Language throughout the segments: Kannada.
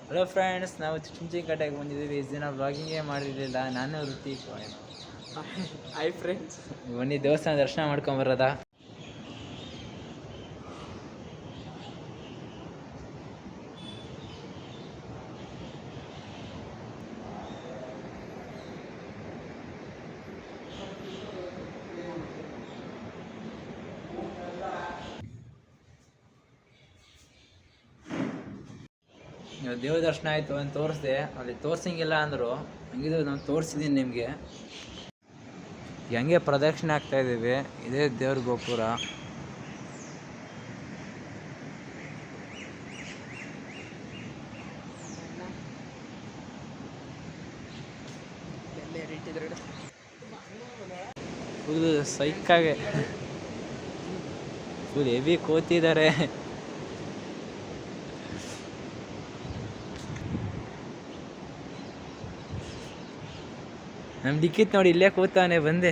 ಹಲೋ ಫ್ರೆಂಡ್ಸ್, ನಾವು ಚುಂಚಿಕಟ್ಟೆಗೆ ಬಂದಿದ್ದೀವಿ. ಇಷ್ಟು ದಿನ ಬ್ಲಾಗಿಂಗೇ ಮಾಡಿರಲಿಲ್ಲ. ನಾನು ಋತಿಕ್. ಹಾಯ್ ಫ್ರೆಂಡ್ಸ್, ಬನ್ನಿ ದೇವಸ್ಥಾನ ದರ್ಶನ ಮಾಡ್ಕೊಂಬರೋದ. ದೇವ್ರ ದರ್ಶನ ಆಯಿತು ಅಂತ ತೋರಿಸ್ದೆ. ಅಲ್ಲಿ ತೋರ್ಸಂಗಿಲ್ಲ ಅಂದರು. ಹಂಗಿದ್ರು ನಾನು ತೋರಿಸಿದ್ದೀನಿ ನಿಮಗೆ. ಹೆಂಗೆ ಪ್ರದಕ್ಷಿಣೆ ಆಗ್ತಾ ಇದ್ದೀವಿ. ಇದೇ ದೇವ್ರ ಗೋಪುರ. ಫುಲ್ ಸೈಕಾಗೆ ಫುಲ್ ಹೆವಿ ಕೂತಿದ್ದಾರೆ. ನಮ್ಮ ಲಿಖಿತ್ ನೋಡಿ ಇಲ್ಲೇ ಕೂತಾನೆ. ಬಂದೆ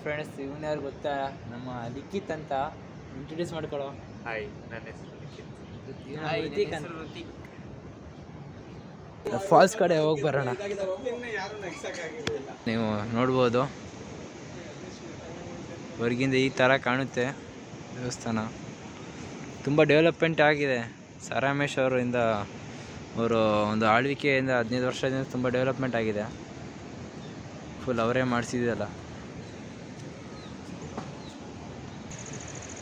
ಫ್ರೆಂಡ್ಸ್, ಇವನ್ ಯಾರು ಗೊತ್ತಾ? ನಮ್ಮ ಲಿಖಿತ್ ಅಂತ. ಇಂಟ್ರೊಡ್ಯೂಸ್ ಮಾಡ್ಕೊಳ್ಳೋ. ಹಾಯ್, ನನ್ನ ಹೆಸರು ಲಿಖಿತ್. ಫಾಲ್ಸ್ ಕಡೆ ಹೋಗಿ ಬರೋಣ. ನೀವು ನೋಡ್ಬೋದು, ಹೊರಗಿಂದ ಈ ಥರ ಕಾಣುತ್ತೆ ದೇವಸ್ಥಾನ. ತುಂಬ ಡೆವಲಪ್ಮೆಂಟ್ ಆಗಿದೆ. ಸಾರಾಮೇಶ್ವರಿಂದ ಅವರು ಒಂದು ಆಳ್ವಿಕೆಯಿಂದ 15 ವರ್ಷದಿಂದ ತುಂಬ ಡೆವಲಪ್ಮೆಂಟ್ ಆಗಿದೆ. ಫುಲ್ ಅವರೇ ಮಾಡಿಸಿದಲ್ಲ.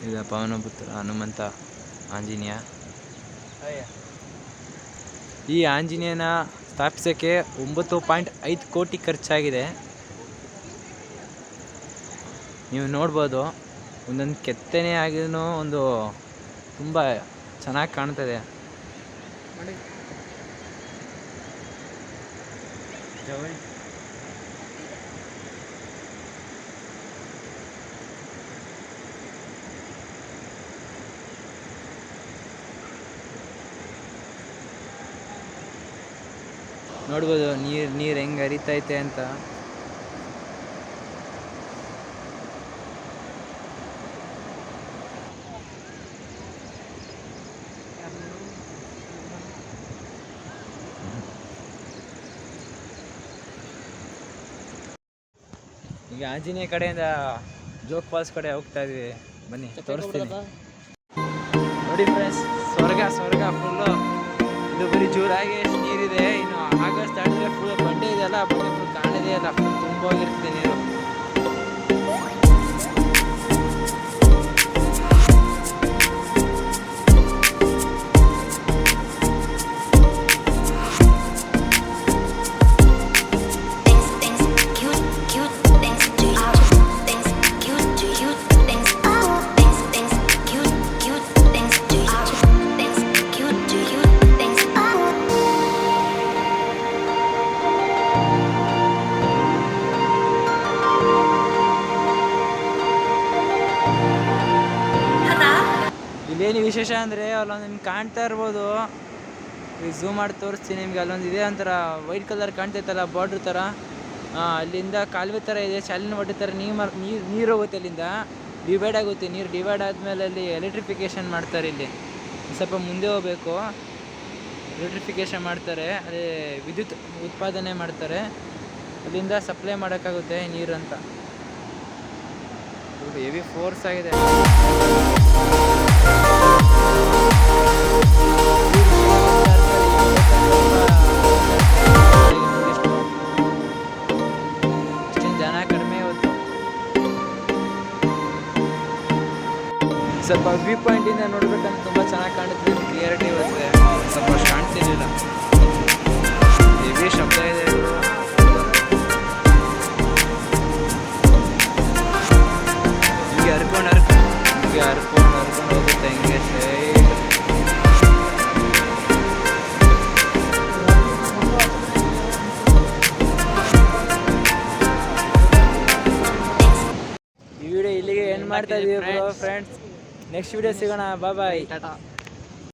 ಈಗ ಪವನಪುತ್ರ ಹನುಮಂತ ಆಂಜನೇಯ. ಈ ಆಂಜನೇಯನ ಸ್ಥಾಪಿಸೋಕ್ಕೆ 9.5 ಕೋಟಿ ಖರ್ಚಾಗಿದೆ. ನೀವು ನೋಡ್ಬೋದು, ಒಂದೊಂದು ಕೆತ್ತನೆ ಆಗಿನೂ ಒಂದು ತುಂಬ ಚೆನ್ನಾಗಿ ಕಾಣ್ತದೆ. ನೋಡ್ಬೋದು ನೀರು ಹೆಂಗೆ ಹರಿತೈತೆ ಅಂತ. ಈಗ ಆಂಜನೇಯ ಕಡೆಯಿಂದ ಜೋಗ್ ಫಾಲ್ಸ್ ಕಡೆ ಹೋಗ್ತಾ ಇದೀವಿ. ಬನ್ನಿ ತೋರಿಸ್ತೀನಿ. ನೋಡಿ ಫ್ರೆಂಡ್ಸ್, ಸ್ವರ್ಗ ಫುಲ್ಲು. ಇದು ಬರೀ ಜೂಲಾಗಿ ಎಷ್ಟು ನೀರಿದೆ. ಇನ್ನು ಆಗಸ್ಟ್ ಆಡಿದ್ರೆ ಫುಲ್ ಬಂಡೆ ಇದೆಯಲ್ಲ, ಬಂಡೆ ಫುಲ್ ಕಾಣಿದೆ ಅಲ್ಲ, ಫುಲ್ ತುಂಬ ಹೋಗಿರ್ತದೆ ನೀರು. ಇಲ್ಲೇನು ವಿಶೇಷ ಅಂದರೆ, ಅಲ್ಲೊಂದು ನಿಮ್ಗೆ ಕಾಣ್ತಾ ಇರ್ಬೋದು. ಈಗ ಝೂಮ್ ಮಾಡಿ ತೋರಿಸ್ತೀನಿ ನಿಮಗೆ. ಅಲ್ಲೊಂದು ಇದೆ ಒಂಥರ ವೈಟ್ ಕಲರ್ ಕಾಣ್ತೈತಲ್ಲ, ಬಾರ್ಡ್ರ್ ಥರ. ಅಲ್ಲಿಂದ ಕಾಲುವೆ ಥರ ಇದೆ, ಚಾಲಿನ ಒಡ್ಡೆ ಥರ. ನೀರು ಹೋಗುತ್ತೆ ಅಲ್ಲಿಂದ, ಡಿವೈಡ್ ಆಗುತ್ತೆ. ನೀರು ಡಿವೈಡ್ ಆದಮೇಲೆ ಅಲ್ಲಿ ಎಲೆಕ್ಟ್ರಿಫಿಕೇಷನ್ ಮಾಡ್ತಾರೆ. ಇಲ್ಲಿ ಸ್ವಲ್ಪ ಮುಂದೆ ಹೋಗಬೇಕು, ಎಲೆಕ್ಟ್ರಿಫಿಕೇಷನ್ ಮಾಡ್ತಾರೆ. ಅದೇ ವಿದ್ಯುತ್ ಉತ್ಪಾದನೆ ಮಾಡ್ತಾರೆ. ಅಲ್ಲಿಂದ ಸಪ್ಲೈ ಮಾಡೋಕ್ಕಾಗುತ್ತೆ ನೀರು ಅಂತ. ಹೆವಿ ಫೋರ್ಸ್ ಆಗಿದೆ. ಜನ ಕಡಿಮೆ ಇವತ್ತು. ಸ್ವಲ್ಪ ವ್ಯೂ ಪಾಯಿಂಟಿಂದ ನೋಡ್ಬೇಕಂತ ತುಂಬ ಚೆನ್ನಾಗಿ ಕಾಣುತ್ತೆ. ಕ್ಲಿಯರಿಟಿ ಇರುತ್ತೆ, ಸ್ವಲ್ಪ ಅಷ್ಟು ಕಾಣ್ತಿರ್ಲಿಲ್ಲ. ಹೆವಿ ಶಬ್ದ ಇದೆ. ಹೀಗೆ ಹರ್ಕೊಂಡು ಹೋಗುತ್ತೆ ಹಿಂಗೆ. ಈ ವಿಡಿಯೋ ಇಲ್ಲಿಗೆ ಎಂಡ್ ಮಾಡ್ತಾ ಇದೀವಿ ಫ್ರೆಂಡ್ಸ್. ನೆಕ್ಸ್ಟ್ ವಿಡಿಯೋ ಸಿಗೋಣ. ಬಾಯ್. ಟಾಟಾ.